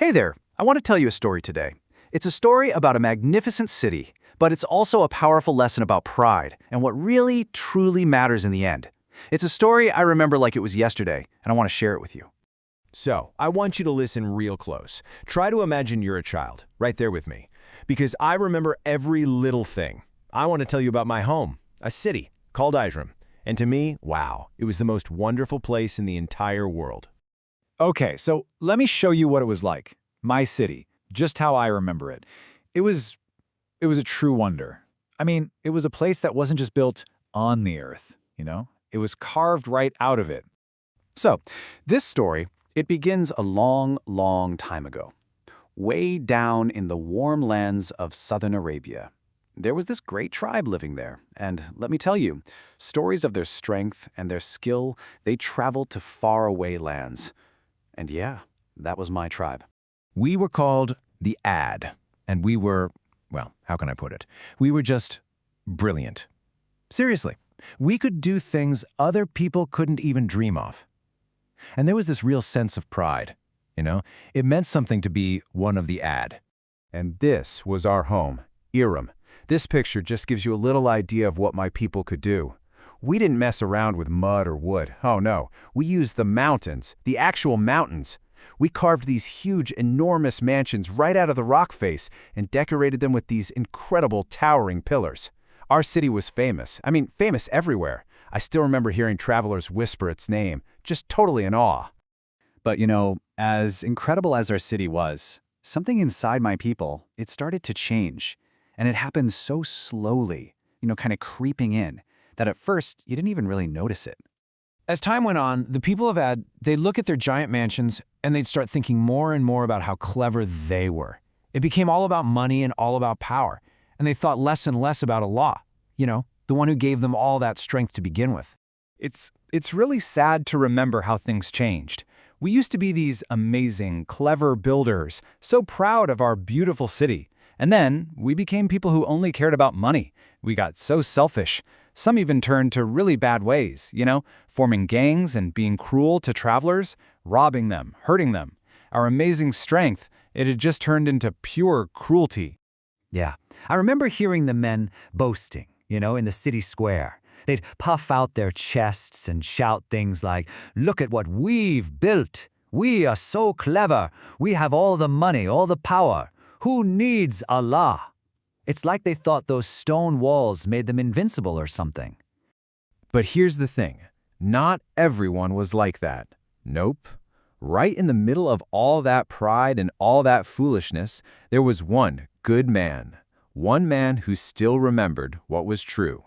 Hey there, I want to tell you a story today. It's a story about a magnificent city, but it's also a powerful lesson about pride and what really, truly matters in the end. It's a story I remember like it was yesterday, and I want to share it with you. So, I want you to listen real close. Try to imagine you're a child, right there with me. Because I remember every little thing. I want to tell you about my home, a city called Iram. And to me, wow, it was the most wonderful place in the entire world. Okay, so let me show you what it was like. My city, just how I remember it. It was a true wonder. I mean, it was a place that wasn't just built on the earth, It was carved right out of it. So, this story, it begins a long, long time ago, way down in the warm lands of southern Arabia. There was this great tribe living there, and let me tell you, stories of their strength and their skill, they traveled to faraway lands. And yeah, that was my tribe. We were called the Ad, and we were, well, how can I put it? We were just brilliant. Seriously, we could do things other people couldn't even dream of. And there was this real sense of pride, It meant something to be one of the Ad. And this was our home, Iram. This picture just gives you a little idea of what my people could do. We didn't mess around with mud or wood. Oh no, we used the mountains, the actual mountains. We carved these huge, enormous mansions right out of the rock face and decorated them with these incredible towering pillars. Our city was famous. Famous everywhere. I still remember hearing travelers whisper its name, just totally in awe. But as incredible as our city was, something inside my people, it started to change. And it happened so slowly, kind of creeping in, that at first you didn't even really notice it. As time went on, the people of Ad, they'd look at their giant mansions and they'd start thinking more and more about how clever they were. It became all about money and all about power. And they thought less and less about Allah, the one who gave them all that strength to begin with. It's really sad to remember how things changed. We used to be these amazing, clever builders, so proud of our beautiful city. And then we became people who only cared about money. We got so selfish. Some even turned to really bad ways, forming gangs and being cruel to travelers, robbing them, hurting them. Our amazing strength, it had just turned into pure cruelty. Yeah, I remember hearing the men boasting, in the city square. They'd puff out their chests and shout things like, "Look at what we've built. We are so clever. We have all the money, all the power. Who needs Allah?" It's like they thought those stone walls made them invincible or something. But here's the thing. Not everyone was like that. Nope. Right in the middle of all that pride and all that foolishness, there was one good man. One man who still remembered what was true.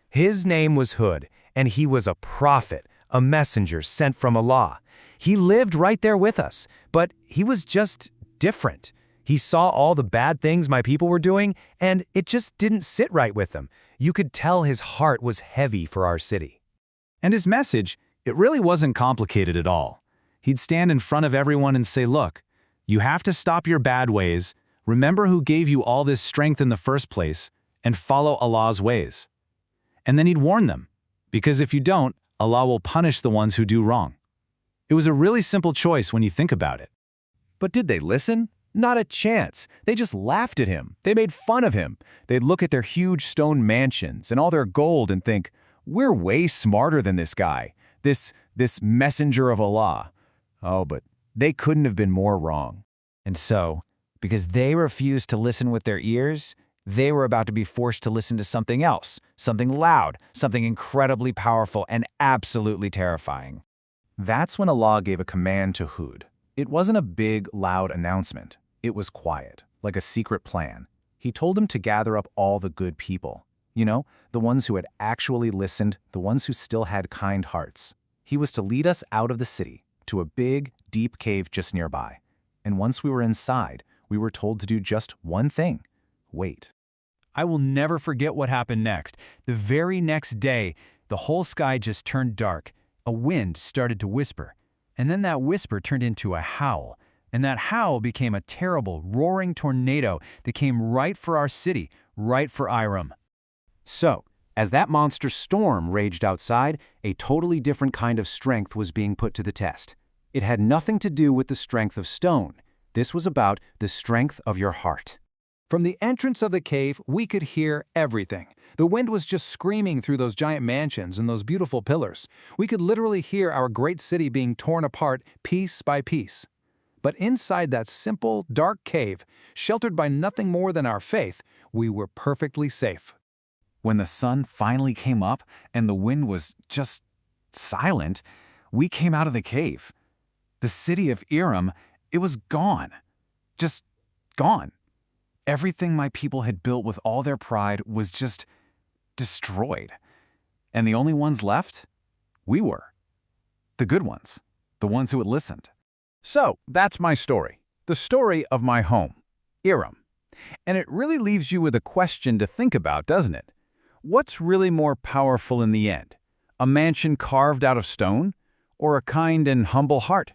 His name was Hud, and he was a prophet, a messenger sent from Allah. He lived right there with us, but he was just different. He saw all the bad things my people were doing, and it just didn't sit right with him. You could tell his heart was heavy for our city. And his message, it really wasn't complicated at all. He'd stand in front of everyone and say, "Look, you have to stop your bad ways, remember who gave you all this strength in the first place, and follow Allah's ways." And then he'd warn them, because if you don't, Allah will punish the ones who do wrong. It was a really simple choice when you think about it. But did they listen? Not a chance. They just laughed at him. They made fun of him. They'd look at their huge stone mansions and all their gold and think, "We're way smarter than this guy, this messenger of Allah." Oh, but they couldn't have been more wrong. And so, because they refused to listen with their ears, they were about to be forced to listen to something else, something loud, something incredibly powerful and absolutely terrifying. That's when Allah gave a command to Hud. It wasn't a big, loud announcement. It was quiet, like a secret plan. He told him to gather up all the good people. The ones who had actually listened, the ones who still had kind hearts. He was to lead us out of the city, to a big, deep cave just nearby. And once we were inside, we were told to do just one thing: wait. I will never forget what happened next. The very next day, the whole sky just turned dark. A wind started to whisper. And then that whisper turned into a howl. And that howl became a terrible, roaring tornado that came right for our city, right for Iram. So, as that monster storm raged outside, a totally different kind of strength was being put to the test. It had nothing to do with the strength of stone. This was about the strength of your heart. From the entrance of the cave, we could hear everything. The wind was just screaming through those giant mansions and those beautiful pillars. We could literally hear our great city being torn apart piece by piece. But inside that simple, dark cave, sheltered by nothing more than our faith, we were perfectly safe. When the sun finally came up and the wind was just silent, we came out of the cave. The city of Iram, it was gone. Just gone. Everything my people had built with all their pride was just destroyed. And the only ones left? We were. The good ones. The ones who had listened. So, that's my story. The story of my home, Iram. And it really leaves you with a question to think about, doesn't it? What's really more powerful in the end? A mansion carved out of stone? Or a kind and humble heart?